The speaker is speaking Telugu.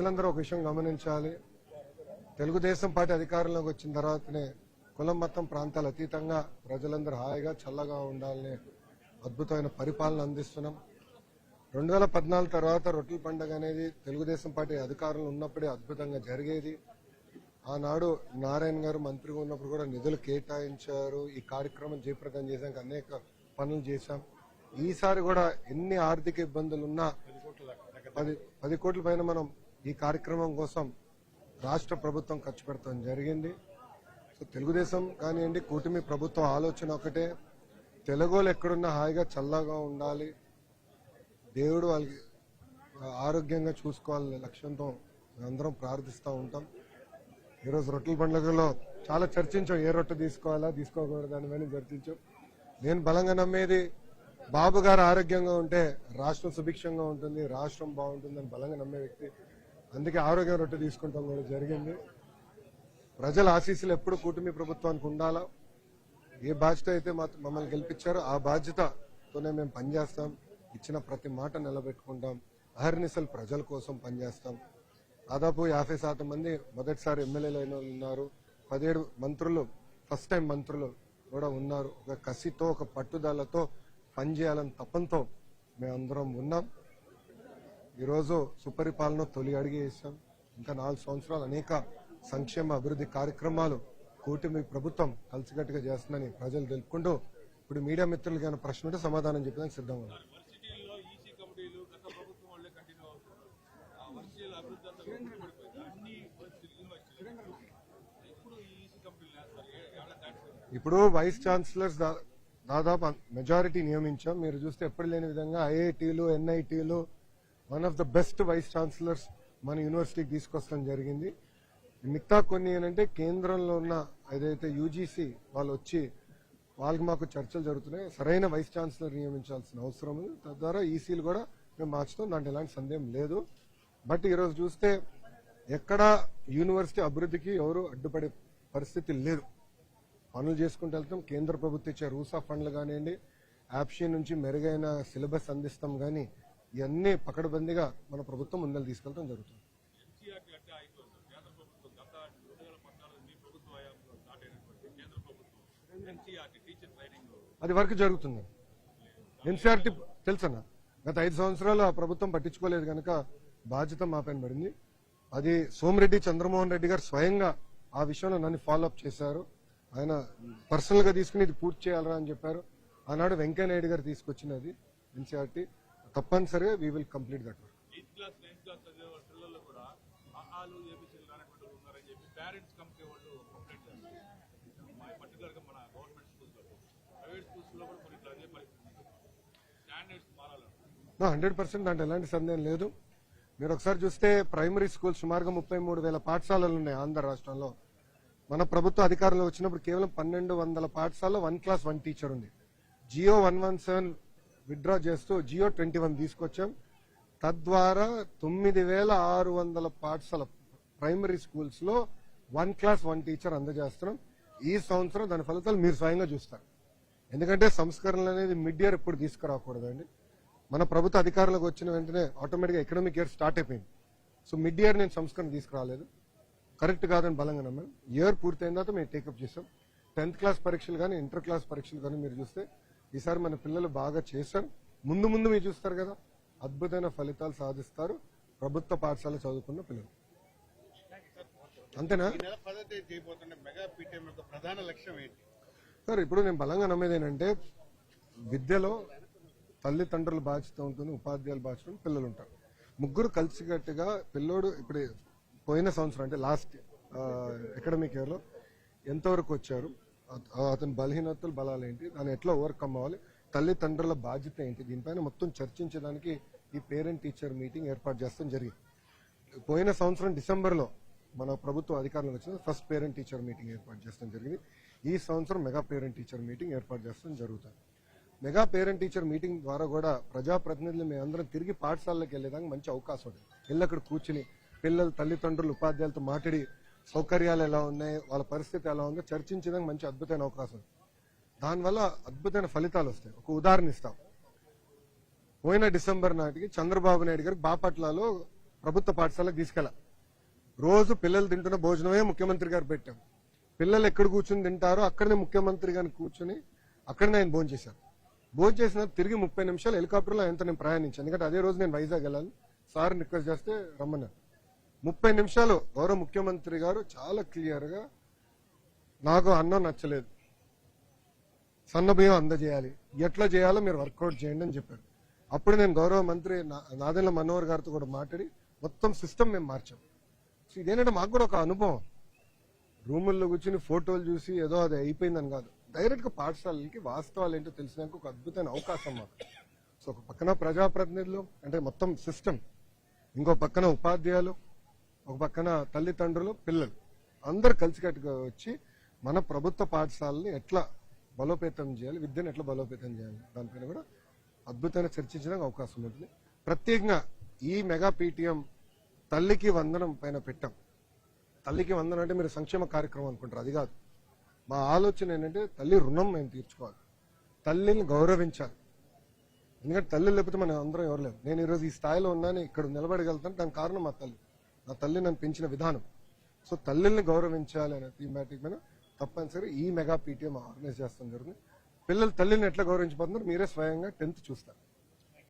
ప్రజలందరూ ఒక విషయం గమనించాలి. తెలుగుదేశం పార్టీ అధికారంలోకి వచ్చిన తర్వాతనే కులం మతం ప్రాంతాల అతీతంగా ప్రజలందరూ హాయిగా చల్లగా ఉండాలనే అద్భుతమైన పరిపాలన అందిస్తున్నాం. 2014 తర్వాత రొట్టెల పండుగ అనేది తెలుగుదేశం పార్టీ అధికారంలో ఉన్నప్పుడే అద్భుతంగా జరిగేది. ఆనాడు నారాయణ గారు మంత్రిగా ఉన్నప్పుడు కూడా నిధులు కేటాయించారు. ఈ కార్యక్రమం జయప్రదం చేశాక అనేక పనులు చేశాం. ఈసారి కూడా ఎన్ని ఆర్థిక ఇబ్బందులున్నా 10 కోట్ల పైన మనం ఈ కార్యక్రమం కోసం రాష్ట్ర ప్రభుత్వం ఖర్చు పెడతాం జరిగింది. సో తెలుగుదేశం కానివ్వండి, కూటమి ప్రభుత్వం ఆలోచన ఒకటే, తెలుగోళ్ళు ఎక్కడున్నా హాయిగా చల్లగా ఉండాలి, దేవుడు వాళ్ళకి ఆరోగ్యంగా చూసుకోవాలనే లక్ష్యంతో అందరం ప్రార్థిస్తూ ఉంటాం. ఈరోజు రొట్టెల పండుగలో చాలా చర్చించాం, ఏ రొట్టె తీసుకోవాలా తీసుకోకూడదు అని చర్చించాం. నేను బలంగా నమ్మేది బాబు గారు ఆరోగ్యంగా ఉంటే రాష్ట్రం సుభిక్షంగా ఉంటుంది, రాష్ట్రం బాగుంటుందని బలంగా నమ్మే వ్యక్తి. అందుకే ఆరోగ్యం రొట్టె తీసుకుంటాం కూడా జరిగింది. ప్రజల ఆశీస్సులు ఎప్పుడు కూటమి ప్రభుత్వానికి ఉండాలా. ఏ బాధ్యత అయితే మమ్మల్ని గెలిపించారో ఆ బాధ్యతతోనే మేము పనిచేస్తాం. ఇచ్చిన ప్రతి మాట నిలబెట్టుకుంటాం. అహర్నిశలు ప్రజల కోసం పనిచేస్తాం. దాదాపు 50% మంది మొదటిసారి ఎమ్మెల్యేలు అయిన వాళ్ళు ఉన్నారు. 17 మంత్రులు ఫస్ట్ టైం మంత్రులు కూడా ఉన్నారు. ఒక కసితో, ఒక పట్టుదలతో పనిచేయాలని తపంతో మేమందరం ఉన్నాం. ఈరోజు సుపరిపాలన తొలి అడిగి వేసాం. ఇంకా 4 సంవత్సరాలు అనేక సంక్షేమ అభివృద్ధి కార్యక్రమాలు కూటమి ప్రభుత్వం కలిసికట్టుగా చేస్తుందని ప్రజలు తెలుపుకుంటూ, ఇప్పుడు మీడియా మిత్రులకి ఏమైనా ప్రశ్న ఉంటే సమాధానం చెప్పడానికి సిద్ధంగా ఉన్నారు. ఇప్పుడు వైస్ ఛాన్సలర్స్ దాదాపు మెజారిటీ నియమించాం. మీరు చూస్తే ఎప్పుడు లేని విధంగా ఐఐటీలు, ఎన్ఐటీలు one of the best vice chancellors మన యూనివర్సిటీకి తీసుకొస్తాం జరిగింది. మిగతా కొన్ని ఏంటంటే కేంద్రంలో ఉన్న ఏదైతే యూజీసీ వాళ్ళు వచ్చి వాళ్ళకి మాకు చర్చలు జరుగుతున్నాయి. సరైన వైస్ ఛాన్సలర్ నియమించాల్సిన అవసరం ఉంది. తద్వారా ఈసీలు కూడా మేము మార్చుతాం, దాంట్లో ఎలాంటి సందేహం లేదు. బట్ ఈరోజు చూస్తే ఎక్కడా యూనివర్సిటీ అభివృద్ధికి ఎవరు అడ్డుపడే పరిస్థితి లేదు. పనులు చేసుకుంటూ వెళ్తాం. కేంద్ర ప్రభుత్వం ఇచ్చే రూసా ఫండ్లు కానివ్వండి, యాప్షీ నుంచి మెరుగైన సిలబస్ అందిస్తాం, కానీ ఇవన్నీ పకడ్బందీగా మన ప్రభుత్వం ముందలు తీసుకెళ్తాం జరుగుతుంది. అది వరకు జరుగుతుంది. ఎన్సీఆర్టీ తెలుసన్నా, గత 5 సంవత్సరాలు ఆ ప్రభుత్వం పట్టించుకోలేదు కనుక బాధ్యత మా పైన పడింది. అది సోమిరెడ్డి చంద్రమోహన్ రెడ్డి గారు స్వయంగా ఆ విషయంలో నన్ను ఫాలోఅప్ చేశారు. ఆయన పర్సనల్ గా తీసుకుని ఇది పూర్తి చేయాలరా అని చెప్పారు. ఆనాడు వెంకయ్యనాయుడు గారు తీసుకొచ్చినది ఎన్సీఆర్టీ. తప్పనిసరిగా we will complete that work. నా 100% దాంట్లో ఎలాంటి సందేహం లేదు. మీరు ఒకసారి చూస్తే ప్రైమరీ స్కూల్ సుమారుగా 33,000 పాఠశాలలు ఉన్నాయి ఆంధ్ర రాష్ట్రంలో. మన ప్రభుత్వ అధికారంలో వచ్చినప్పుడు కేవలం 1,200 పాఠశాలలో 1 క్లాస్ 1 టీచర్ ఉంది. జియో 117 విత్డ్రా చేస్తూ జియో 21 తీసుకొచ్చాం. తద్వారా 9,600 పాఠశాల ప్రైమరీ స్కూల్స్ లో 1 క్లాస్ 1 టీచర్ అందజేస్తున్నాం. ఈ సంవత్సరం దాని ఫలితాలు మీరు స్వయంగా చూస్తారు. ఎందుకంటే సంస్కరణలు అనేది మిడ్ ఇయర్ ఎప్పుడు తీసుకురాకూడదండి. మన ప్రభుత్వ అధికారంలోకి వచ్చిన వెంటనే ఆటోమేటిక్గా ఎకనామిక్ ఇయర్ స్టార్ట్ అయిపోయింది. సో మిడ్ ఇయర్ నేను సంస్కరణ తీసుకురాలేదు, కరెక్ట్ కాదని బలంగా నమ్మాను. ఇయర్ పూర్తయిన తర్వాత మేము టేకప్ చేసాం. 10th క్లాస్ పరీక్షలు కానీ, ఇంటర్ క్లాస్ పరీక్షలు కానీ మీరు చూస్తే ఈసారి మన పిల్లలు బాగా చేశారు. ముందు మీరు చూస్తారు కదా, అద్భుతమైన ఫలితాలు సాధిస్తారు ప్రభుత్వ పాఠశాల చదువుకున్న పిల్లలు. అంతేనా సార్? ఇప్పుడు నేను బలంగా నమ్మేది ఏంటంటే, విద్యలో తల్లిదండ్రుల బాధ్యత ఉంటుంది, ఉపాధ్యాయుల బాధ్యత, పిల్లలు ఉంటారు. ముగ్గురు కలిసికట్టుగా పిల్లోడు ఇప్పుడు పోయిన సంవత్సరం అంటే లాస్ట్ అకాడమిక్ ఇయర్ లో ఎంతవరకు వచ్చారు, అతని బలహీనతలు బలాలు ఏంటి, దాన్ని ఎట్లా ఓవర్కమ్ అవ్వాలి, తల్లిదండ్రుల బాధ్యత ఏంటి, దీనిపైన మొత్తం చర్చించడానికి ఈ పేరెంట్ టీచర్ మీటింగ్ ఏర్పాటు చేస్తాం జరిగింది. పోయిన సంవత్సరం డిసెంబర్లో మన ప్రభుత్వం అధికారంలోకి వచ్చిన ఫస్ట్ పేరెంట్ టీచర్ మీటింగ్ ఏర్పాటు చేస్తాం జరిగింది. ఈ సంవత్సరం మెగా పేరెంట్ టీచర్ మీటింగ్ ఏర్పాటు చేస్తాం జరుగుతుంది. మెగా పేరెంట్ టీచర్ మీటింగ్ ద్వారా కూడా ప్రజాప్రతినిధులు మేమందరం తిరిగి పాఠశాలలోకి వెళ్ళేదానికి మంచి అవకాశం ఉంటుంది. వెళ్ళి అక్కడ కూర్చుని పిల్లలు, తల్లిదండ్రులు, ఉపాధ్యాయులతో మాట్లాడి సౌకర్యాలు ఎలా ఉన్నాయి, వాళ్ళ పరిస్థితి ఎలా ఉందో చర్చించడానికి మంచి అద్భుతమైన అవకాశం. దానివల్ల అద్భుతమైన ఫలితాలు వస్తాయి. ఒక ఉదాహరణ ఇస్తాం. పోయిన డిసెంబర్ నాటికి చంద్రబాబు నాయుడు గారికి బాపట్లలో ప్రభుత్వ పాఠశాలకు తీసుకెళ్ళా. రోజు పిల్లలు తింటున్న భోజనమే ముఖ్యమంత్రి గారు పెట్టాం. పిల్లలు ఎక్కడ కూర్చుని తింటారో అక్కడనే ముఖ్యమంత్రి గారిని కూర్చుని అక్కడనే ఆయన భోజనం చేశారు. భోజనం చేసిన తిరిగి 30 నిమిషాలు హెలికాప్టర్లో ఆయనతో నేను ప్రయాణించాను. ఎందుకంటే అదే రోజు నేను వైజాగ్ వెళ్ళాలి. సార్ రిక్వెస్ట్ చేస్తే రమ్మన్నారు. 30 నిమిషాలు గౌరవ ముఖ్యమంత్రి గారు చాలా క్లియర్ గా నాకు అన్నం నచ్చలేదు, సన్నబియ్యం అందజేయాలి, ఎట్లా చేయాలో మీరు వర్కౌట్ చేయండి అని చెప్పారు. అప్పుడు నేను గౌరవ మంత్రి నాదెండ్ల మనోహర్ గారితో కూడా మాట్లాడి మొత్తం సిస్టమ్ మేము మార్చాం. సో ఇదేంటంటే మాకు కూడా ఒక అనుభవం. రూముల్లో కూర్చుని ఫోటోలు చూసి ఏదో అది అయిపోయిందని కాదు, డైరెక్ట్ గా పాఠశాలకి వాస్తవాలు ఏంటో తెలిసినాక ఒక అద్భుతమైన అవకాశం మాకు. సో ఒక పక్కన ప్రజాప్రతినిధులు అంటే మొత్తం సిస్టమ్, ఇంకో పక్కన ఉపాధ్యాయులు, ఒక పక్కన తల్లిదండ్రులు, పిల్లలు అందరు కలిసికట్టుగా వచ్చి మన ప్రభుత్వ పాఠశాలని ఎట్లా బలోపేతం చేయాలి, విద్యను ఎట్లా బలోపేతం చేయాలి దానిపైన కూడా అద్భుతంగా చర్చించడానికి అవకాశం ఉంటుంది. ప్రత్యేకంగా ఈ మెగా పీటీఎం తల్లికి వందనం పైన పెట్టాం. తల్లికి వందనం అంటే మీరు సంక్షేమ కార్యక్రమం అనుకుంటారు, అది కాదు. మా ఆలోచన ఏంటంటే తల్లి రుణం మేము తీర్చుకోవాలి, తల్లిని గౌరవించాలి. ఎందుకంటే తల్లి లేకపోతే మనం అందరం ఎవరు లేవు. నేను ఈరోజు ఈ స్థాయిలో ఉన్నాను, ఇక్కడ నిలబడగలుగుతాను, దానికి కారణం మా తల్లి. నా తల్లి నన్ను పెంచిన విధానం. సో తల్లిని గౌరవించాలి అనే థీమాటిక్ మీద తప్పనిసరి ఈ మెగా పీటీఎం ఆర్గనైజ్ చేస్తాం జరుగుతుంది. పిల్లలు తల్లిని ఎట్లా గౌరవించబోతున్నారు మీరే స్వయంగా 10th చూస్తారు.